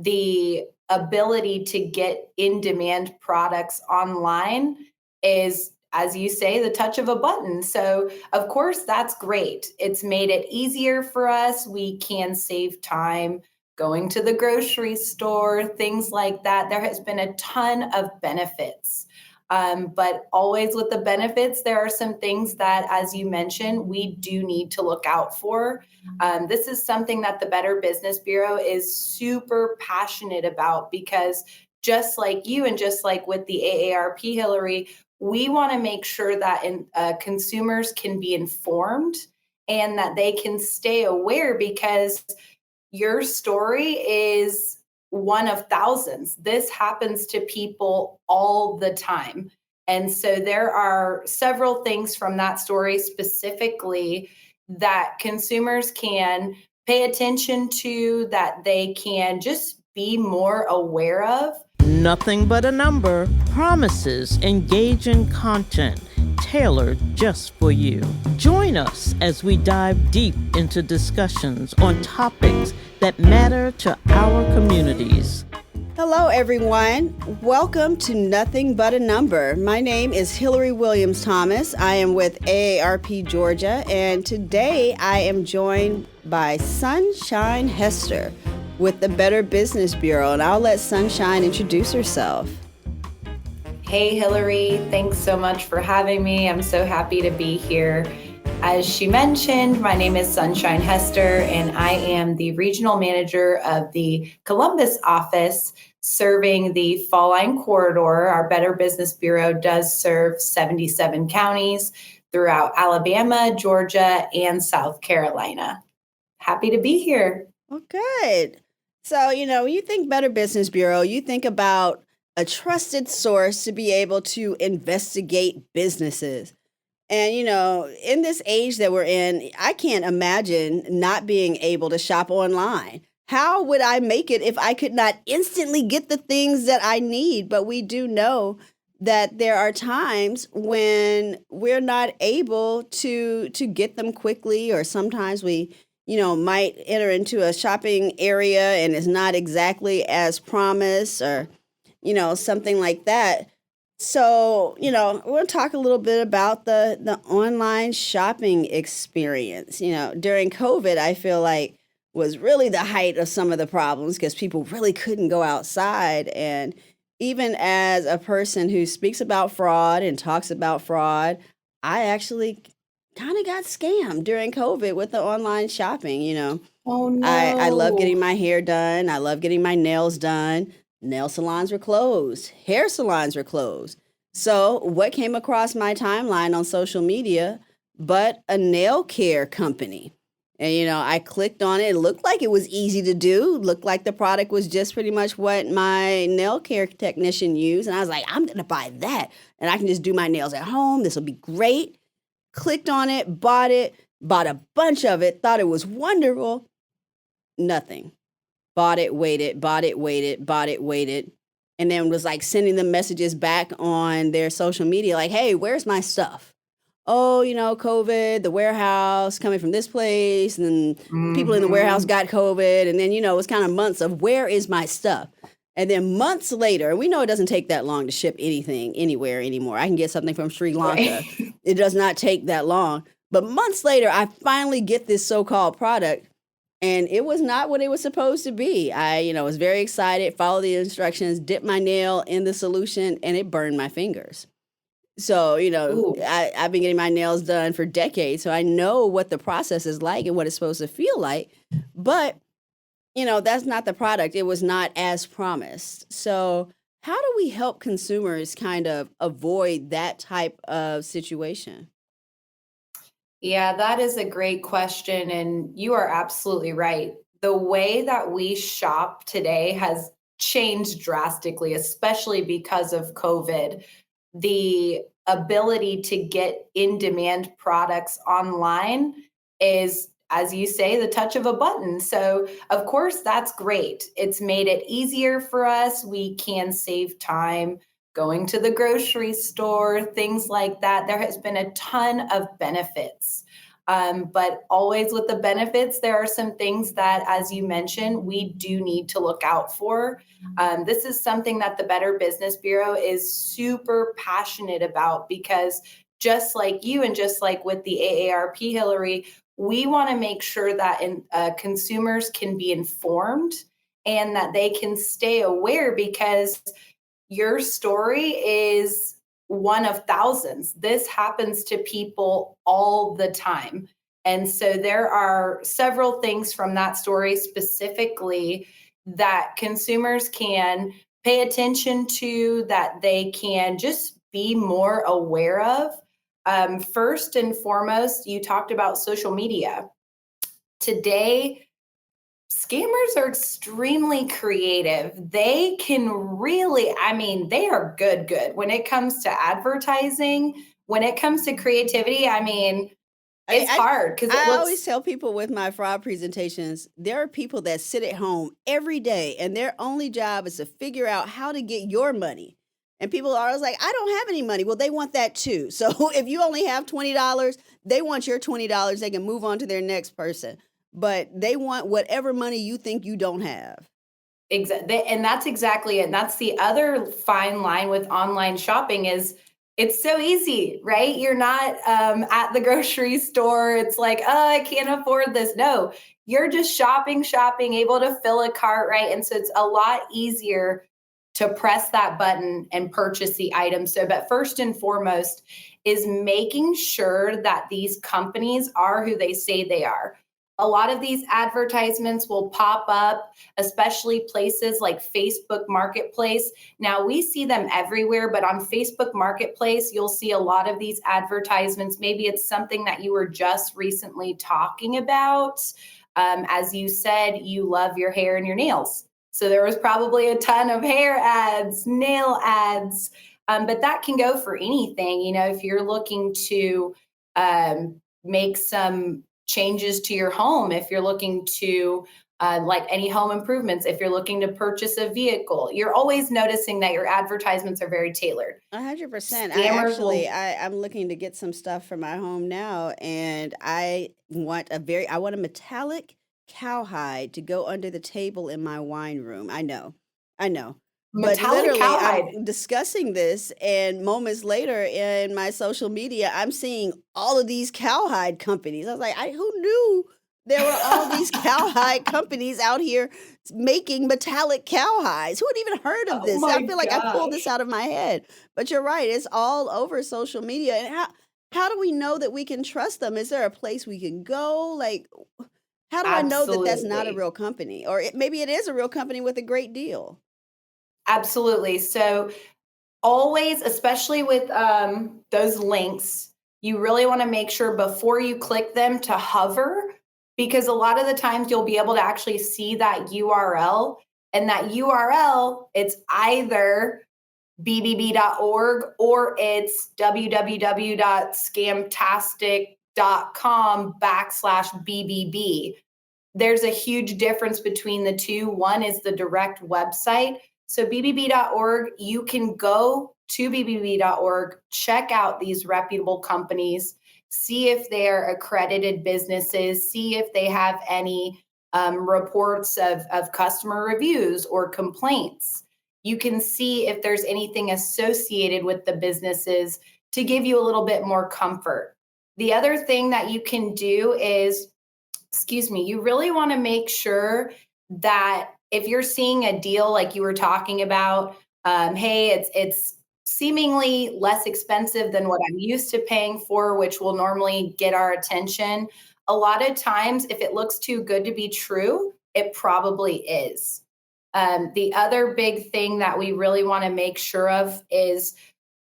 the ability to get in demand products online is, as you say, the touch of a button. So, of course, that's great. It's made it easier for us. We can save time going to the grocery store, things like that. There has been a ton of benefits. But always with the benefits, there are some things that, as you mentioned, we do need to look out for. This is something that the Better Business Bureau is super passionate about because just like you and just like with the AARP, Hillary, we want to make sure that consumers can be informed and that they can stay aware because your story is one of thousands. This happens to people all the time. And so there are several things from that story specifically that consumers can pay attention to, that they can just be more aware of. Nothing but a number promises engaging content tailored just for you. Join us as we dive deep into discussions on topics that matter to our communities. Hello, everyone. Welcome to Nothing But a Number. My name is Hillary Williams Thomas. I am with AARP Georgia, and today I am joined by Sunshine Hester with the Better Business Bureau, and I'll let Sunshine introduce herself. Hey, Hillary, thanks so much for having me. I'm so happy to be here. As she mentioned, my name is Sunshine Hester, and I am the regional manager of the Columbus office serving the Fall Line Corridor. Our Better Business Bureau does serve 77 counties throughout Alabama, Georgia, and South Carolina. Happy to be here. Well, good. So, when you think Better Business Bureau, you think about a trusted source to be able to investigate businesses. And, in this age that we're in, I can't imagine not being able to shop online. How would I make it if I could not instantly get the things that I need? But we do know that there are times when we're not able to get them quickly, or sometimes we might enter into a shopping area and it's not exactly as promised, or, something like that. So, we're going to talk a little bit about the online shopping experience. During COVID, I feel like was really the height of some of the problems because people really couldn't go outside. And even as a person who speaks about fraud and talks about fraud, I actually kind of got scammed during COVID with the online shopping. Oh, no. I love getting my hair done. I love getting my nails done. Nail salons were closed. Hair salons were closed. So what came across my timeline on social media but a nail care company? And, I clicked on it. It looked like it was easy to do. It looked like the product was just pretty much what my nail care technician used. And I was like, I'm going to buy that. And I can just do my nails at home. This will be great. Clicked on it, bought a bunch of it, thought it was wonderful. Nothing. Bought it, waited, bought it, waited, bought it, waited. And then was like sending them messages back on their social media like, hey, where's my stuff? Oh, COVID, the warehouse coming from this place, and then people in the warehouse got COVID. And then, it was kind of months of where is my stuff? And then months later, and we know it doesn't take that long to ship anything anywhere anymore. I can get something from Sri Lanka. Right. It does not take that long. But months later, I finally get this so-called product, and it was not what it was supposed to be. I, was very excited, followed the instructions, dipped my nail in the solution, and it burned my fingers. So, I've been getting my nails done for decades, so I know what the process is like and what it's supposed to feel like. But, that's not the product. It was not as promised. So how do we help consumers kind of avoid that type of situation? Yeah, that is a great question. And you are absolutely right. The way that we shop today has changed drastically, especially because of COVID. The ability to get in demand products online is, as you say, the touch of a button. So, of course, that's great. It's made it easier for us. We can save time going to the grocery store, things like that. There has been a ton of benefits. But always with the benefits, there are some things that, as you mentioned, we do need to look out for. This is something that the Better Business Bureau is super passionate about because just like you and just like with the AARP, Hillary, we want to make sure that consumers can be informed and that they can stay aware because your story is one of thousands. This happens to people all the time. And so there are several things from that story specifically that consumers can pay attention to, that they can just be more aware of. First and foremost, you talked about social media. Today, scammers are extremely creative. They can really, I mean, they are good. When it comes to advertising, when it comes to creativity, I mean, it's hard because it I always looks tell people with my fraud presentations, there are people that sit at home every day and their only job is to figure out how to get your money. And people are always like, I don't have any money. Well, they want that too. So if you only have $20, they want your $20. They can move on to their next person. But they want whatever money you think you don't have. exactly, and that's exactly it. And that's the other fine line with online shopping is it's so easy, right? You're not at the grocery store. It's like, oh, I can't afford this. No, you're just shopping, able to fill a cart, right? And so it's a lot easier to press that button and purchase the item. So, but first and foremost is making sure that these companies are who they say they are. A lot of these advertisements will pop up, especially places like Facebook Marketplace. Now, we see them everywhere, but on Facebook Marketplace, you'll see a lot of these advertisements. Maybe it's something that you were just recently talking about. As you said, you love your hair and your nails. So there was probably a ton of hair ads, nail ads, but that can go for anything. You know, if you're looking to make some changes to your home, if you're looking to like any home improvements, if you're looking to purchase a vehicle, you're always noticing that your advertisements are very tailored. 100%. Scammers will I'm looking to get some stuff for my home now, and I want a metallic cowhide to go under the table in my wine room. I know. But metallic literally, cowhide. I'm discussing this, and moments later in my social media, I'm seeing all of these cowhide companies. I was like, who knew there were all these cowhide companies out here making metallic cowhides? Who had even heard of Oh this? I my feel like I pulled this gosh. out of my head. But you're right, it's all over social media. And how do we know that we can trust them? Is there a place we can go? Like, how do I know that that's not a Absolutely. real company? Or maybe it is a real company with a great deal. Absolutely. So always, especially with those links, you really want to make sure before you click them to hover, because a lot of the times you'll be able to actually see that URL. And that URL, it's either bbb.org or it's www.scamtastic.com/BBB. There's a huge difference between the two. One is the direct website. So bbb.org, you can go to bbb.org, check out these reputable companies, see if they're accredited businesses, see if they have any reports of customer reviews or complaints. You can see if there's anything associated with the businesses to give you a little bit more comfort. The other thing that you can do is, you really want to make sure that if you're seeing a deal like you were talking about, hey, it's seemingly less expensive than what I'm used to paying for, which will normally get our attention. A lot of times, if it looks too good to be true, it probably is. The other big thing that we really want to make sure of is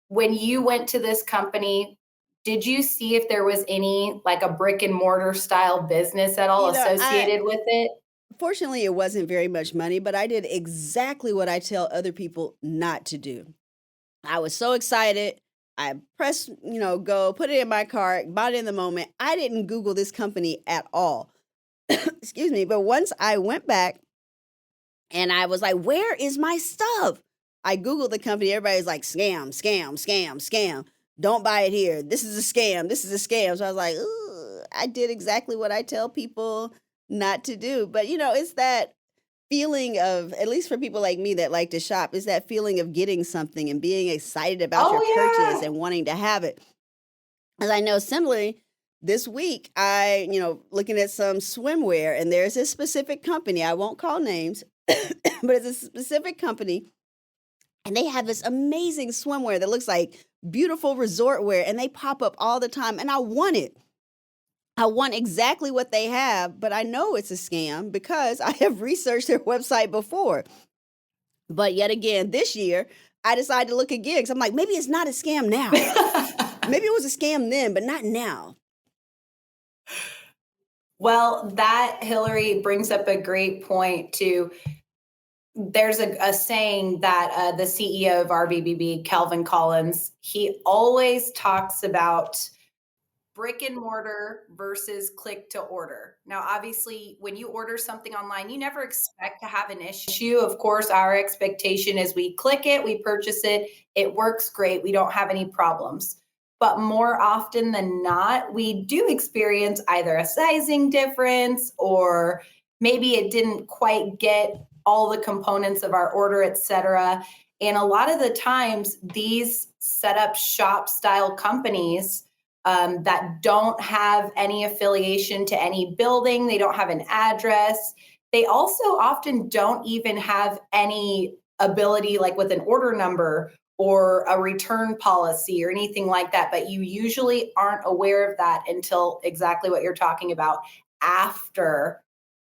when you went to this company, did you see if there was any like a brick and mortar style business at all You know, I associated with it? Fortunately, it wasn't very much money, but I did exactly what I tell other people not to do. I was so excited. I pressed, go, put it in my cart, bought it in the moment. I didn't Google this company at all. Excuse me. But once I went back and I was like, where is my stuff? I Googled the company. Everybody's like, scam, scam, scam, scam. Don't buy it here. This is a scam. This is a scam. So I was like, ooh, I did exactly what I tell people not to do. But, it's that feeling of, at least for people like me that like to shop, is that feeling of getting something and being excited about your purchase Oh, and wanting to have it. As I know, similarly, this week, looking at some swimwear, and there's this specific company, I won't call names, but it's a specific company, and they have this amazing swimwear that looks like beautiful resort wear, and they pop up all the time, and I want it. I want exactly what they have, but I know it's a scam because I have researched their website before. But yet again, this year, I decided to look again because I'm like, maybe it's not a scam now. Maybe it was a scam then, but not now. well, that Hillary brings up a great point too. There's a saying that the CEO of RBBB, Calvin Collins, he always talks about brick and mortar versus click to order. Now, obviously, when you order something online, you never expect to have an issue. Of course, our expectation is we click it, we purchase it, it works great, we don't have any problems. But more often than not, we do experience either a sizing difference or maybe it didn't quite get all the components of our order, etc. And a lot of the times, these set up shop style companies that don't have any affiliation to any building, they don't have an address. They also often don't even have any ability, like with an order number or a return policy or anything like that. But you usually aren't aware of that until exactly what you're talking about after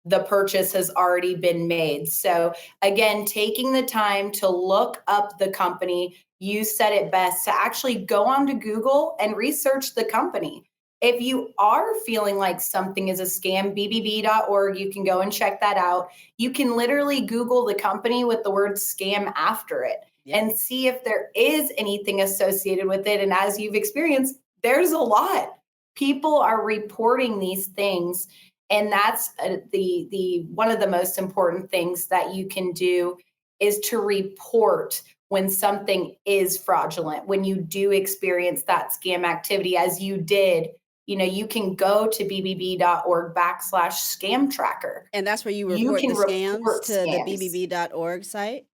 the purchase has already been made. So, again, taking the time to look up the company, you said it best, to actually go onto Google and research the company. If you are feeling like something is a scam, bbb.org, you can go and check that out. You can literally Google the company with the word scam after it and see if there is anything associated with it. And as you've experienced, there's a lot. People are reporting these things. And that's the one of the most important things that you can do is to report when something is fraudulent, when you do experience that scam activity, as you did. You can go to bbb.org/scam tracker. And that's where you You report can the scams report to the scams. bbb.org site?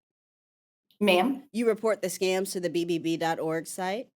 Ma'am? You report the scams to the bbb.org site?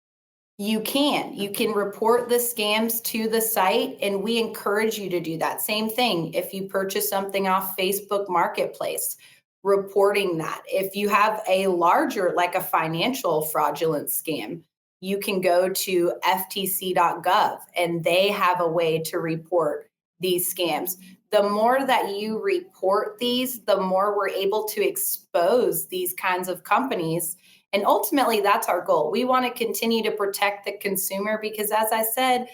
You can report the scams to the site, and we encourage you to do that. Same thing if you purchase something off Facebook Marketplace, reporting that. If you have a larger, like a financial fraudulent scam, you can go to ftc.gov and they have a way to report these scams. The more that you report these, the more we're able to expose these kinds of companies. And ultimately, that's our goal. We want to continue to protect the consumer because, as I said,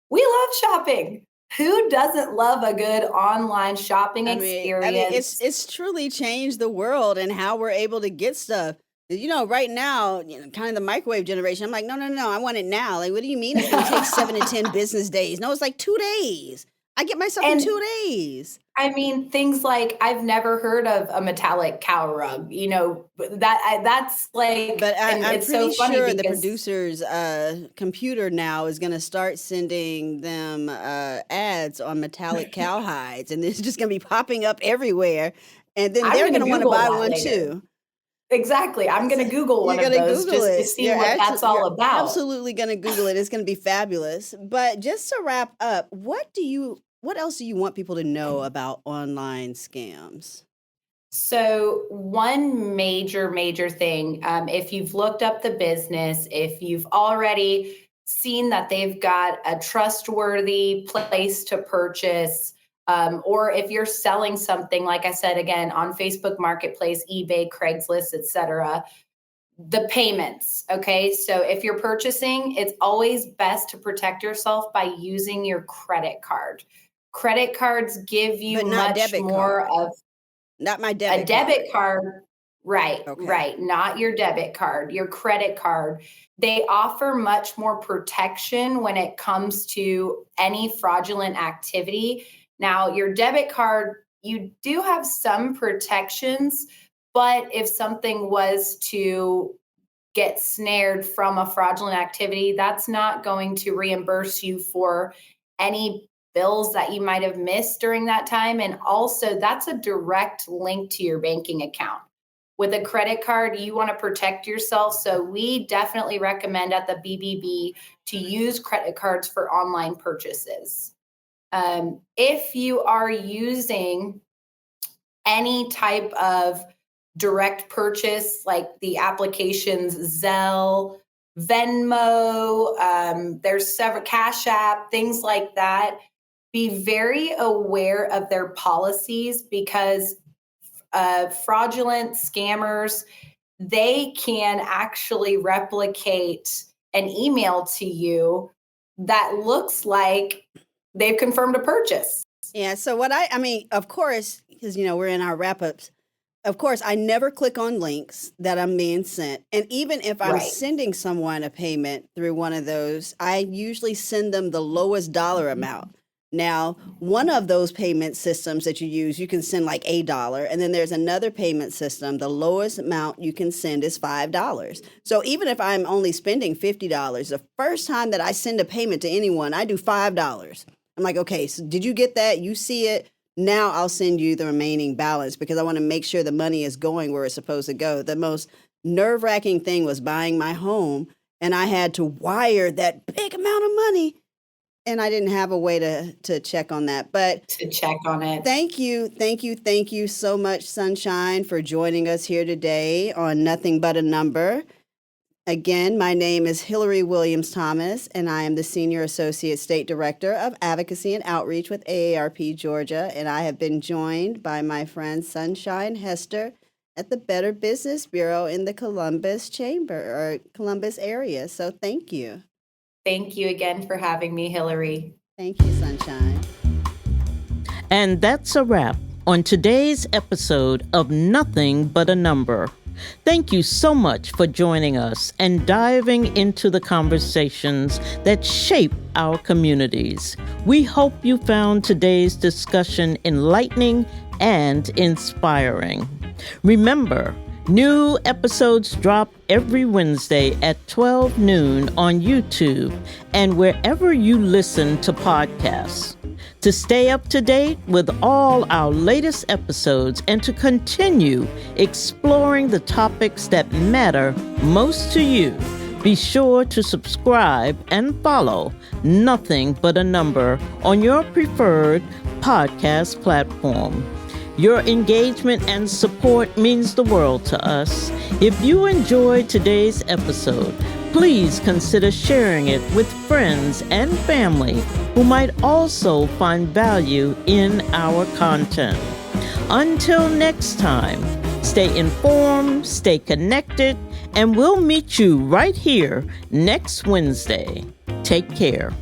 we love shopping. Who doesn't love a good online shopping experience? It's truly changed the world and how we're able to get stuff. Right now, kind of the microwave generation. I'm like, no, I want it now. Like, what do you mean it's going to take 7 to 10 business days? No, it's like 2 days. I get myself in And 2 days. I mean, things like I've never heard of a metallic cow rug. That's like, But and I'm it's so pretty funny sure the because producer's computer now is going to start sending them ads on metallic cowhides, and it's just going to be popping up everywhere. And then I'm they're going going to to want to Google buy that one later. too. Exactly. I'm going to Google You're one of going to those Google just to it. see what that's all You're about. absolutely going to Google it. It's going to be fabulous. But just to wrap up, what else do you want people to know about online scams? So, one major thing, if you've looked up the business, if you've already seen that they've got a trustworthy place to purchase, or if you're selling something, like I said, again, on Facebook Marketplace, eBay, Craigslist, etc., the payments. Okay. So, if you're purchasing, it's always best to protect yourself by using your credit card. Credit cards give you But not much debit more card. of Not my a debit debit card. card. Right, Okay. right. Not your debit card, your credit card. They offer much more protection when it comes to any fraudulent activity. Now, your debit card, you do have some protections, but if something was to get snared from a fraudulent activity, that's not going to reimburse you for any bills that you might have missed during that time. And also, that's a direct link to your banking account. With a credit card, you want to protect yourself. So we definitely recommend at the BBB to use credit cards for online purchases. If you are using any type of direct purchase, like the applications Zelle, Venmo, there's several, Cash App, things like that, be very aware of their policies, because fraudulent scammers, they can actually replicate an email to you that looks like they've confirmed a purchase. Yeah. So what I mean, of course, because, we're in our wrap ups. Of course, I never click on links that I'm being sent. And even if I'm Right. sending someone a payment through one of those, I usually send them the lowest dollar amount. Now, one of those payment systems that you use, you can send like $1. And then there's another payment system. The lowest amount you can send is $5. So even if I'm only spending $50, the first time that I send a payment to anyone, I do $5. I'm like, okay, so did you get that? You see it? Now I'll send you the remaining balance, because I want to make sure the money is going where it's supposed to go. The most nerve-wracking thing was buying my home, and I had to wire that big amount of money, and I didn't have a way to check on that. But To check on it. thank you so much, Sunshine, for joining us here today on Nothing But a Number. Again, my name is Hillary Williams-Thomas, and I am the Senior Associate State Director of Advocacy and Outreach with AARP Georgia, and I have been joined by my friend Sunshine Hester at the Better Business Bureau in the Columbus area. So thank you. Thank you again for having me, Hillary. Thank you, Sunshine. And that's a wrap on today's episode of Nothing But a Number. Thank you so much for joining us and diving into the conversations that shape our communities. We hope you found today's discussion enlightening and inspiring. Remember, new episodes drop every Wednesday at 12 noon on YouTube and wherever you listen to podcasts. To stay up to date with all our latest episodes and to continue exploring the topics that matter most to you, be sure to subscribe and follow Nothing But a Number on your preferred podcast platform. Your engagement and support means the world to us. If you enjoyed today's episode, please consider sharing it with friends and family who might also find value in our content. Until next time, stay informed, stay connected, and we'll meet you right here next Wednesday. Take care.